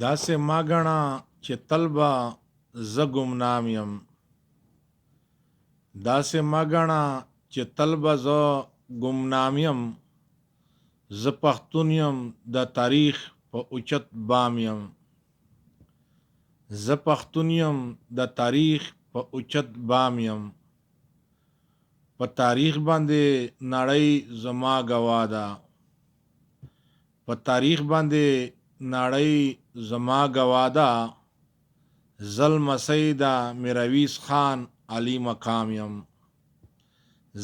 داسې ما ګڼه چې تل به زه ګمنام یم. داسې ما ګڼه چې تل به زه ګمنام یم. زه پښتون یم د تاریخ په اوچت بام یم. زه پښتون یم د تاریخ په اوچت بام یم. په تاریخ باندې نړۍ زما ګواه ده. په تاریخ باندې نړۍ زما ګواه ده. زه لمسی د میرویس خان علی مقام یم.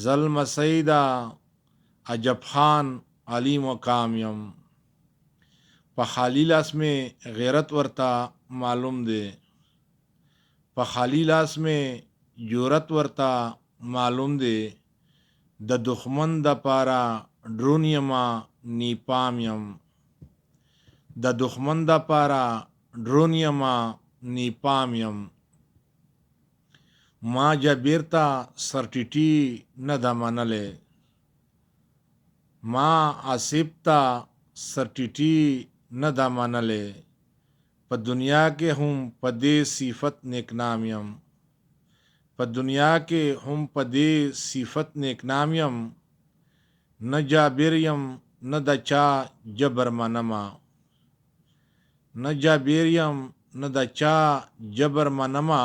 زه لمسی د عجب خان علی مقام یم. په خالی لاس میں غیرت ورته معلوم دی. په خالی لاس میں جرأت ورته معلوم دی. د دښمن د پاره ډرون یما نیپام یم. د دښمن د پاره ډرون یما نیپام یم. ما جبیر ته سرټیټي نه ده منلې. ما آصف ته سرټیټي نه ده منلې. په دنیا کې هم په دې صفت نیکنام یم. په دنیا کې هم په دې صفت نیکنام یم. نه جابر یم نه د چا جبر منما. نه جابر یم نه د چا جبر منما.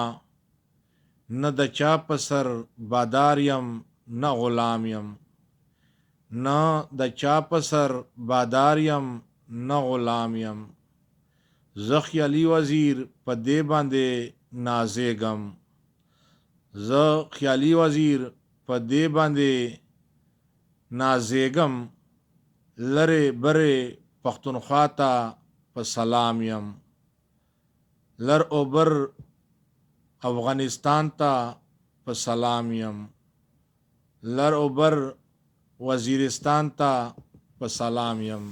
نه د چا په سر بادار یم نه غلام یم. نه د چا په سر بادار یم نه غلام یم. زه خیالي وزیر په دې باندې نازېږم. زه خیالي وزیر په دې باندې نازېږم. لرې برې پښتونخوا ته په سلام یم. لر او بر افغانستان ته په سلام یم. لر او بر وزیرستان ته په سلام یم.